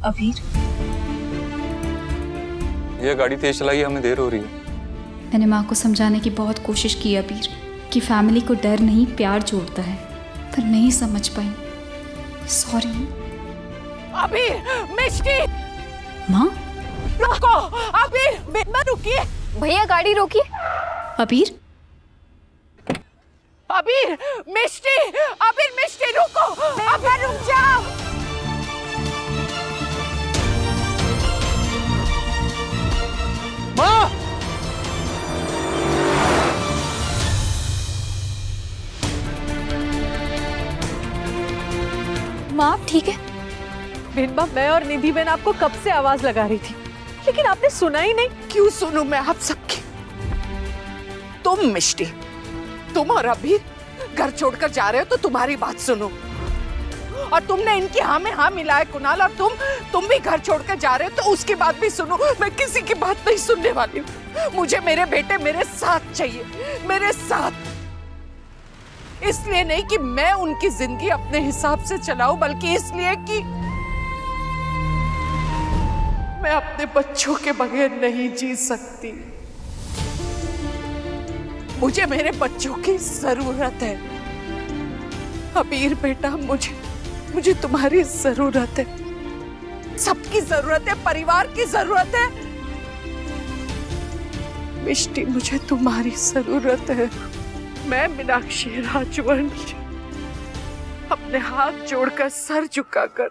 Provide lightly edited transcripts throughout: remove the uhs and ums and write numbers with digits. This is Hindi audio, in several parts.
अबीर, ये गाड़ी तेज चलाई, हमें देर हो रही है। मैंने माँ को समझाने की बहुत कोशिश की अबीर कि फैमिली को डर नहीं प्यार जोड़ता है, पर नहीं समझ पाई। सॉरी। अबीर, मिष्टी। माँ रुको, अबीर, मत रुकिए। भैया गाड़ी रोकिए। अबीर, अबीर, मिष्टी, अबीर, मिष्टी रुको, अबीर रुक जाओ। माँ! माँ आप ठीक है? बिनबा, मैं और निधि बहन आपको कब से आवाज लगा रही थी, लेकिन आपने सुना ही नहीं। क्यों सुनूं मैं आप सबकी? तुम मिष्टी, तुम और अबीर घर छोड़कर जा रहे हो तो तुम्हारी बात सुनो, और तुमने इनकी हाँ में हाँ मिलाए कुणाल, और तुम भी घर छोड़कर जा रहे हो तो उसकी बात भी सुनो। मैं किसी की बात नहीं सुनने वाली हूँ। मुझे मेरे बेटे मेरे साथ चाहिए, मेरे साथ। इसलिए नहीं कि मैं उनकी जिंदगी अपने हिसाब से चलाऊं, बल्कि इसलिए कि मैं अपने बच्चों के बगैर नहीं जी सकती। मुझे मेरे बच्चों की जरूरत है। अबीर बेटा, मुझे तुम्हारी जरूरत है, सबकी जरूरत है, परिवार की जरूरत है। मिष्टी, मुझे तुम्हारी जरूरत है। मैं मीनाक्षी राजवंश अपने हाथ जोड़कर सर झुकाकर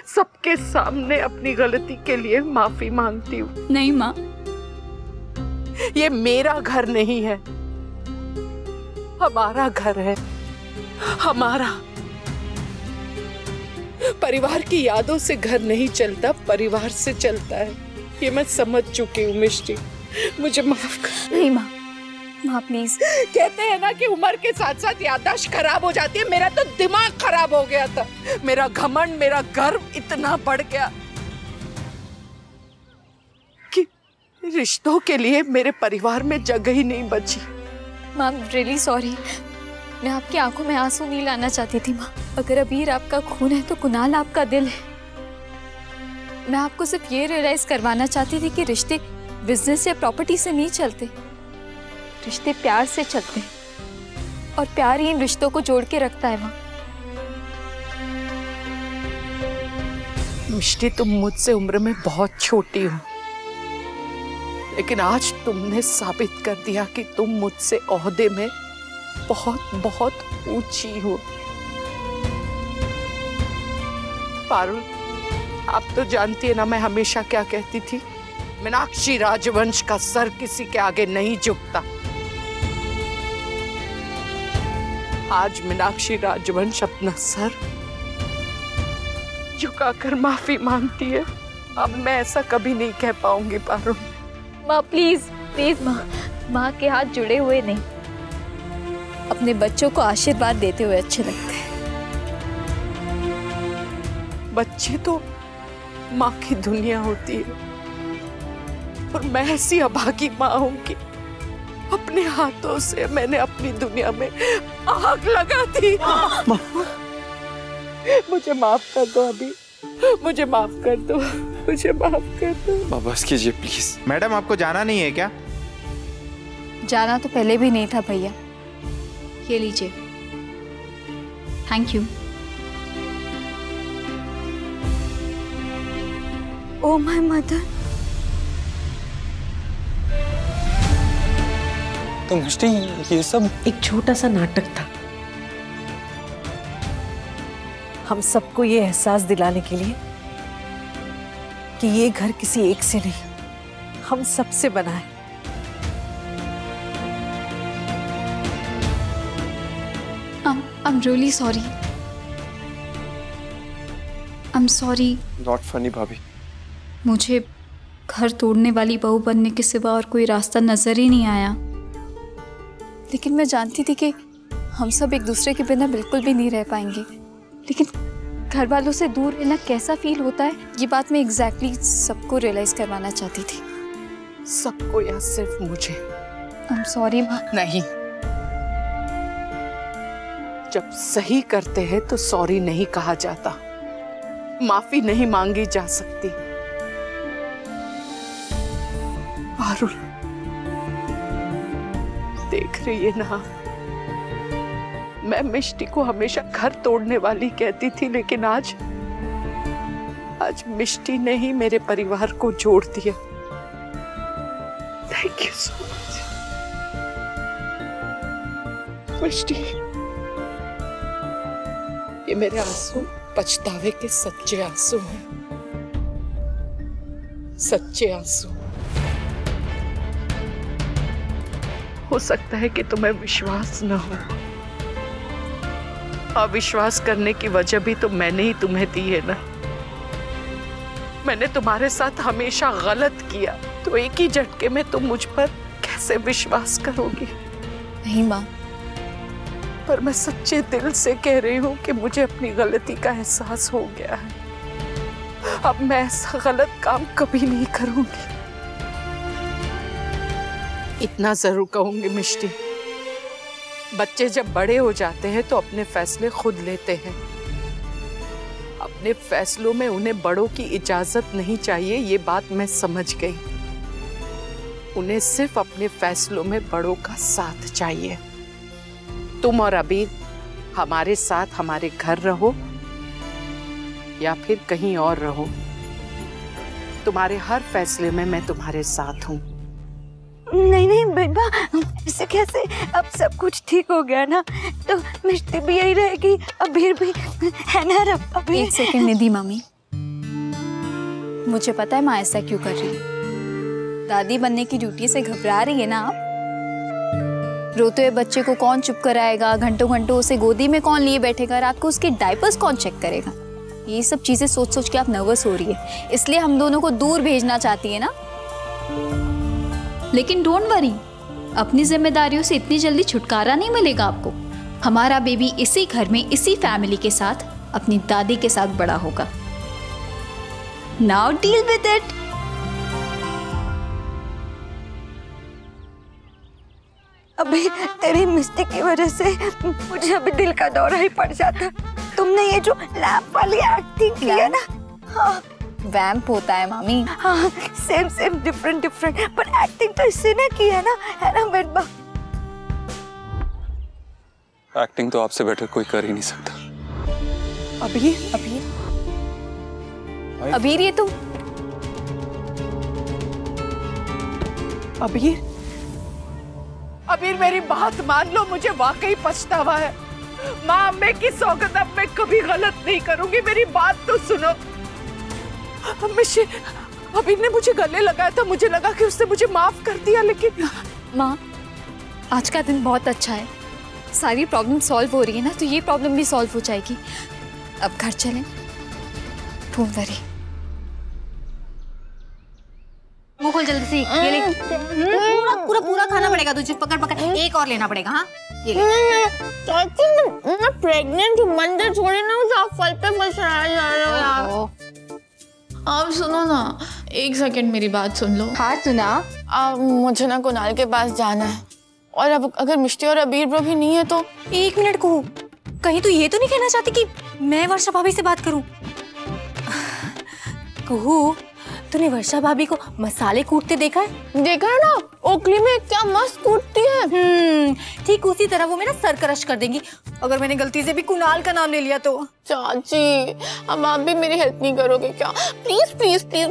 सबके सामने अपनी गलती के लिए माफी मांगती हूँ। नहीं माँ, ये मेरा घर नहीं है, हमारा घर है, हमारा। परिवार की यादों से घर नहीं चलता, परिवार से चलता है। ये मैं समझ चुकी हूँ मिष्टी, मुझे माफ कर। नहीं माँ, माँ प्लीज। कहते हैं ना कि उम्र के साथ साथ याददाश्त खराब हो जाती है। मेरा तो दिमाग खराब हो गया था। मेरा घमंड, मेरा गर्व इतना बढ़ गया कि रिश्तों के लिए मेरे परिवार में जगह ही नहीं बची। माँ रियली सॉरी, मैं आपकी आंखों में आंसू नहीं लाना चाहती थी माँ। अगर अबीर आपका खून है तो कुणाल आपका दिल है। मैं आपको सिर्फ ये रियलाइज करवाना चाहती थी कि रिश्ते बिजनेस या प्रॉपर्टी से नहीं चलते, रिश्ते प्यार से चलते हैं, और प्यार ही इन रिश्तों को जोड़ के रखता है माँ। मिष्टी, तुम मुझसे उम्र में बहुत छोटी हो, लेकिन आज तुमने साबित कर दिया कि तुम मुझसे ओहदे में बहुत बहुत ऊंची हो। पारुल, आप तो जानती है ना मैं हमेशा क्या कहती थी, मीनाक्षी राजवंश का सर किसी के आगे नहीं झुकता। आज मीनाक्षी राजवंश अपना सर झुकाकर माफी मांगती है। अब मैं ऐसा कभी नहीं कह पाऊंगी पारुल। माँ प्लीज प्लीज माँ, माँ के हाथ जुड़े हुए नहीं, अपने बच्चों को आशीर्वाद देते हुए अच्छे लगते हैं। बच्चे तो माँ की दुनिया होती है, और मैं ऐसी अभागी माँ हूं कि अपने हाथों से मैंने अपनी दुनिया में आग लगा दी। मुझे माफ कर दो अभी, मुझे माफ कर दो, मुझे माफ कर दो। बस कीजिए प्लीज। मैडम, आपको जाना नहीं है क्या? जाना तो पहले भी नहीं था भैया। ये लीजिए, thank you. Oh my mother. तो मिष्टी, ये सब एक छोटा सा नाटक था, हम सबको ये एहसास दिलाने के लिए कि ये घर किसी एक से नहीं, हम सब से बना है। I'm really sorry. I'm sorry. Not funny भाभी। मुझे घर तोड़ने वाली बहू बनने के सिवा और कोई रास्ता नजर ही नहीं आया। लेकिन मैं जानती थी कि हम सब एक दूसरे के बिना बिल्कुल भी नहीं रह पाएंगे। लेकिन घर वालों से दूर रहना कैसा फील होता है, ये बात मैं एग्जैक्टली सबको रियलाइज करवाना चाहती थी। सबको या सिर्फ मुझे? I'm sorry माँ। नहीं, जब सही करते हैं तो सॉरी नहीं कहा जाता, माफी नहीं मांगी जा सकती। पारुल, देख रही है ना, मैं मिष्टी को हमेशा घर तोड़ने वाली कहती थी, लेकिन आज मिष्टी ने ही मेरे परिवार को जोड़ दिया। थैंक यू सो मच मिष्टी। ये मेरे आंसू पछतावे के सच्चे आंसू हैं, सच्चे आंसू। हो सकता है कि तुम्हें विश्वास न हो, अविश्वास करने की वजह भी तो मैंने ही तुम्हें दी है ना। मैंने तुम्हारे साथ हमेशा गलत किया, तो एक ही झटके में तुम मुझ पर कैसे विश्वास करोगी? नहीं माँ, पर मैं सच्चे दिल से कह रही हूँ कि मुझे अपनी गलती का एहसास हो गया है। अब मैं ऐसा गलत काम कभी नहीं करूंगी। इतना जरूर कहूंगी मिष्टी, बच्चे जब बड़े हो जाते हैं तो अपने फैसले खुद लेते हैं। अपने फैसलों में उन्हें बड़ों की इजाजत नहीं चाहिए, ये बात मैं समझ गई। उन्हें सिर्फ अपने फैसलों में बड़ों का साथ चाहिए। तुम और अबीर हमारे साथ हमारे घर रहो या फिर कहीं और रहो, तुम्हारे हर फैसले में मैं तुम्हारे साथ हूँ। नहीं नहीं बेटा, इससे कैसे? अब सब कुछ ठीक हो गया ना, तो मिष्टी भी यही रहेगी, अबीर भी, है ना अबीर? एक सेकंड निधि मामी, मुझे पता है माँ ऐसा क्यों कर रही है। दादी बनने की ड्यूटी से घबरा रही है ना आप? रोते हुए बच्चे को कौन चुप कराएगा, घंटों घंटों उसे गोदी में कौन लिए बैठेगा, रात को उसके डायपर्स कौन चेक करेगा, ये सब चीजें सोच सोच के आप नर्वस हो रही है, इसलिए हम दोनों को दूर भेजना चाहती है ना। लेकिन डोंट वरी, अपनी जिम्मेदारियों से इतनी जल्दी छुटकारा नहीं मिलेगा आपको। हमारा बेबी इसी घर में, इसी फैमिली के साथ, अपनी दादी के साथ बड़ा होगा। Now deal with it. अभी तेरी मिस्टेक की वजह से मुझे अभी दिल का दौरा ही पड़ जाता। तुमने ये जो लैंप वाली एक्टिंग की है ना, हाँ, वैम्प होता है मामी। हाँ, सेम सेम डिफरेंट डिफरेंट, पर एक्टिंग तो इससे ने की है ना बेटा? एक्टिंग तो आपसे बेटर कोई कर ही नहीं सकता। अबीर, अबीर ये तुम? अबीर मेरी बात मान लो, मुझे वाकई पछतावा है। माँ अम्मे की सौगंध अब मैं कभी गलत नहीं करूंगी, मेरी बात तो सुनो। अबीर ने मुझे गले लगाया था, मुझे लगा कि उसने मुझे माफ कर दिया, लेकिन माँ आज का दिन बहुत अच्छा है, सारी प्रॉब्लम सॉल्व हो रही है ना, तो ये प्रॉब्लम भी सॉल्व हो जाएगी। अब घर चलें, डोंट वरी। मुंह खोल जल्दी से, ये ले। पूरा पूरा खाना पड़ेगा तुझे, पकड़ पकड़, एक और लेना पड़ेगा। हाँ ये ले। चाची मैं प्रेग्नेंट हूँ, मंदिर छोड़े ना मुझे, आप फल पे फल चढ़ाए जा रहे हो यार। आप सुनो ना, एक सेकंड मेरी बात सुन लो। हाँ सुना। मुझे ना कुणाल के पास जाना है, और अब अगर मिष्टी और अबीर ब्रो भी नहीं है तो। एक मिनट को, कहीं तू ये तो नहीं कहना चाहती कि मैं वर्षा भाभी से बात करूं? कहू, तूने वर्षा भाभी को मसाले कूटते देखा है? देखा है ना, ओखली में क्या मस्त कूटती है। ठीक उसी तरह वो मेरा सर क्रश कर देंगी अगर मैंने गलती से भी कुणाल का नाम ले लिया तो। चाची अब आप भी मेरी हेल्प नहीं करोगे क्या? Please please please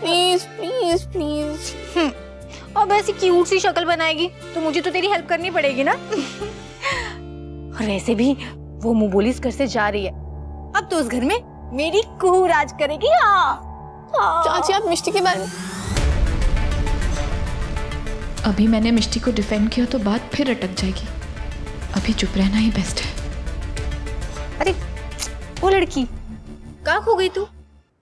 please please please. अब ऐसी क्यूट सी शक्ल बनाएगी तो मुझे तो तेरी हेल्प करनी पड़ेगी ना। और वैसे भी वो मुंह घर से जा रही है, अब तो उस घर में मेरी कुहू राज करेगी। हाँ चाची आप मिष्टी के बारे में। अभी मैंने मिष्टी को डिफेंड किया तो बात फिर अटक जाएगी, अभी चुप रहना ही बेस्ट है। अरे वो लड़की कहाँ खो गई तू?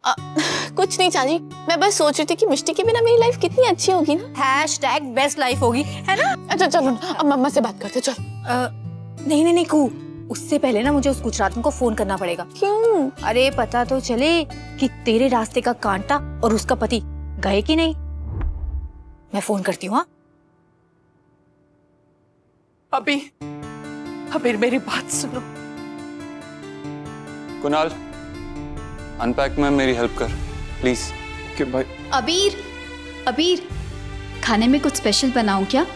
कुछ नहीं चाची, मैं बस सोच रही थी कि मिष्टी के बिना मेरी लाइफ कितनी अच्छी होगी ना। #बेस्ट लाइफ होगी, है ना? अच्छा चलो अब मम्मा से बात करते चल। नहीं नहीं नहीं कू, उससे पहले ना मुझे उस गुजराती को फोन करना पड़ेगा। क्यों? अरे पता तो चले कि तेरे रास्ते का कांटा और उसका पति गए कि नहीं। मैं फोन करती हूँ। हाँ अबीर मेरी बात सुनो। कुणाल, अनपैक मैम, मेरी हेल्प कर प्लीज। कि भाई अबीर, खाने में कुछ स्पेशल बनाऊं क्या?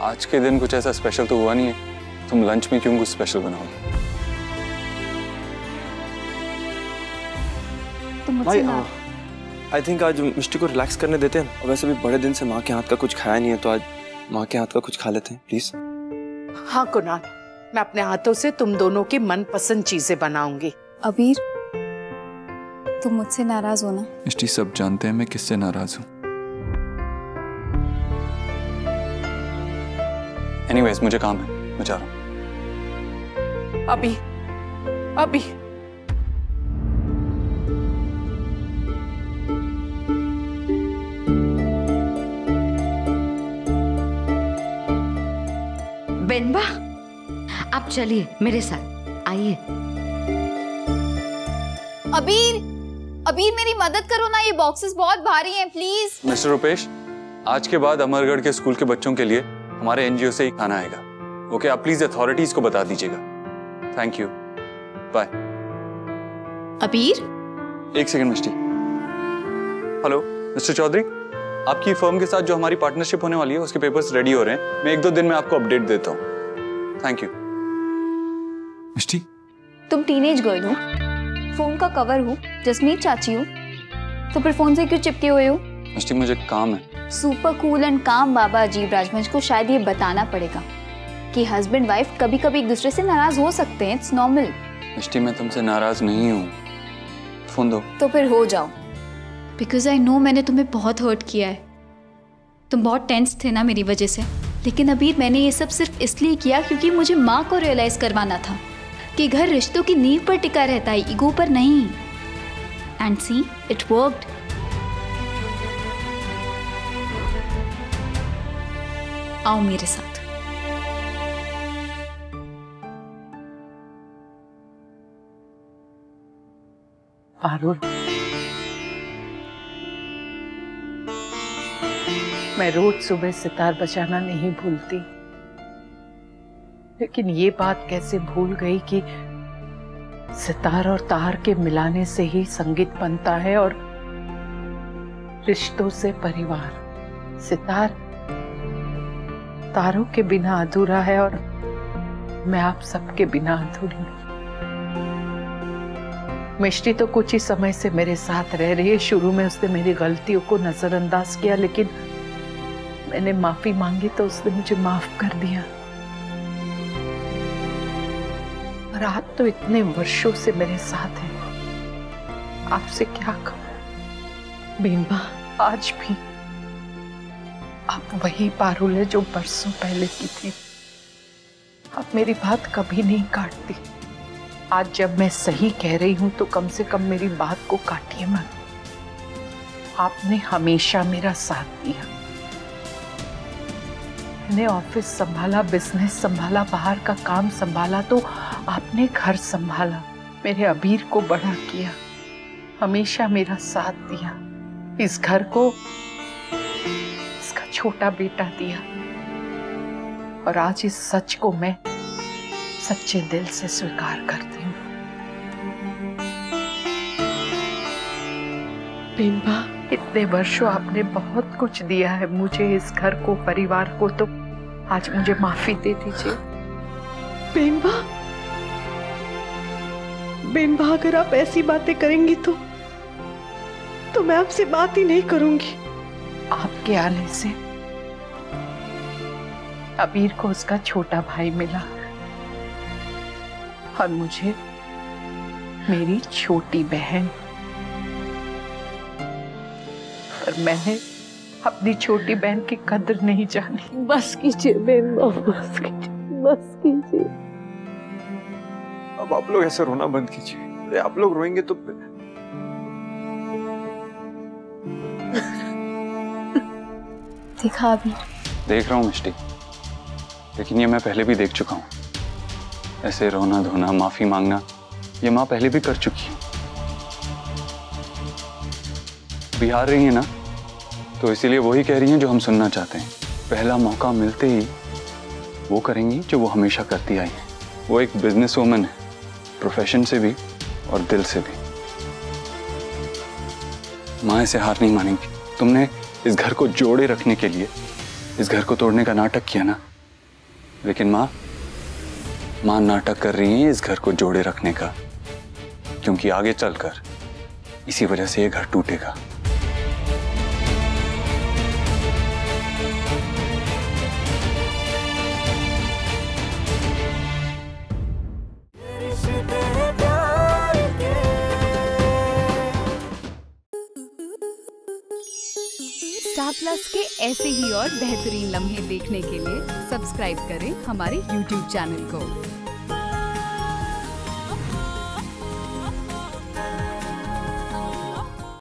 आज के दिन कुछ ऐसा स्पेशल तो हुआ नहीं है, तुम लंच में क्यों कुछ स्पेशल बनाओगे? भाई आई थिंक आज मिष्टी को रिलैक्स करने देते हैं। और वैसे भी बड़े दिन से माँ के हाथ का कुछ खाया नहीं है, तो आज माँ के हाथ का कुछ खा लेते हैं प्लीज। हाँ कुणाल, मैं अपने हाथों से तुम दोनों की मनपसंद चीजें बनाऊंगी। अबीर, तुम मुझसे नाराज हो ना? मिष्टी, सब जानते हैं मैं किससे नाराज हूँ। एनीवेज, मुझे काम है, मैं जा रहा हूँ। अभी बेनबा, आप चलिए मेरे साथ, आइए। अबीर मेरी मदद करो ना, ये बॉक्सेस बहुत भारी हैं, प्लीज। मिस्टर रुपेश, आज के बाद अमरगढ़ के स्कूल के बच्चों के लिए हमारे एनजीओ से ही खाना आएगा। ओके, आप प्लीज अथॉरिटीज को बता दीजिएगा। Thank you, bye. अबीर, एक second Mishti. Hello Mister Chowdhury, आपकी फर्म के साथ जो हमारी पार्टनरशिप होने वाली है उसके पेपर्स रेडी हो रहे हैं। मैं 1-2 दिन में आपको अपडेट देता हूँ। Thank you. मिष्टी, तुम टीनेज गर्ल हो, फोन का कवर हो, जसमीत चाची हो, तो फिर फोन से क्यों चिपके हुए हो? मिष्टी, मुझे काम है। सुपर कूल एंड काम बाबा अजीब राजवंश को शायद ये बताना पड़ेगा कि हस्बैंड वाइफ कभी कभी एक दूसरे से नाराज हो सकते हैं, इट्स नॉर्मल। मिष्टी, मैं तुमसे नाराज नहीं हूँ। फोन दो। तो फिर हो जाओ। बिकॉज आई नो मैंने तुम्हें बहुत हर्ट किया है। तुम बहुत टेंस थे ना मेरी वजह से, लेकिन अबीर मैंने ये सब सिर्फ इसलिए किया क्योंकि मुझे माँ को रियलाइज करवाना था कि घर रिश्तों की नींव पर टिका रहता है, ईगो पर नहीं। And see, it worked. आओ मेरे साथ। पारुल, मैं रोज सुबह सितार बजाना नहीं भूलती, लेकिन ये बात कैसे भूल गई कि सितार और तार के मिलाने से ही संगीत बनता है और रिश्तों से परिवार। सितार तारों के बिना अधूरा है और मैं आप सबके बिना अधूरी हूं। मिष्टी तो कुछ ही समय से मेरे साथ रह रही है। शुरू में उसने मेरी गलतियों को नजरअंदाज किया, लेकिन मैंने माफी मांगी तो उसने मुझे माफ कर दिया। और आप तो इतने वर्षों से मेरे साथ हैं, आपसे क्या कहूं। बीनबा, आज भी आप वही पारुल है जो बरसों पहले की थी। आप मेरी बात कभी नहीं काटती। आज जब मैं सही कह रही हूं तो कम से कम मेरी बात को काटिए मत। आपने हमेशा मेरा साथ दिया। मैंने ऑफिस संभाला, बिजनेस संभाला, बाहर का काम संभाला, तो आपने घर संभाला, मेरे अबीर को बड़ा किया, हमेशा मेरा साथ दिया, इस घर को इसका छोटा बेटा दिया। और आज इस सच को मैं सच्चे दिल से स्वीकार करती हूँ। बीनबा, इतने वर्षों आपने बहुत कुछ दिया है मुझे, इस घर को, परिवार को, तो आज मुझे माफी दे दीजिए। बेनबा, अगर आप ऐसी बातें करेंगी तो मैं आपसे बात ही नहीं करूंगी। आपके आने से अबीर को उसका छोटा भाई मिला और मुझे मेरी छोटी बहन। पर मैंने अपनी छोटी बहन की कदर नहीं जानी। बस कीजिए बेनबा, बस कीजिए। अब आप लोग ऐसे रोना बंद कीजिए। अरे आप लोग रोएंगे तो देखा अभी? देख रहा हूँ मिष्टी, लेकिन ये मैं पहले भी देख चुका हूँ। ऐसे रोना धोना, माफी मांगना, ये माँ पहले भी कर चुकी है। बिहार रही है ना, तो इसीलिए वही कह रही हैं जो हम सुनना चाहते हैं। पहला मौका मिलते ही वो करेंगी जो वो हमेशा करती आई हैं। वो एक बिजनेस वूमन है, प्रोफेशन से भी और दिल से भी। माँ ऐसे हार नहीं मानेंगी। तुमने इस घर को जोड़े रखने के लिए इस घर को तोड़ने का नाटक किया ना, लेकिन माँ नाटक कर रही है इस घर को जोड़े रखने का, क्योंकि आगे चलकर इसी वजह से ये घर टूटेगा। स्टार प्लस के ऐसे ही और बेहतरीन लम्हे देखने के लिए सब्सक्राइब करें हमारे YouTube चैनल को।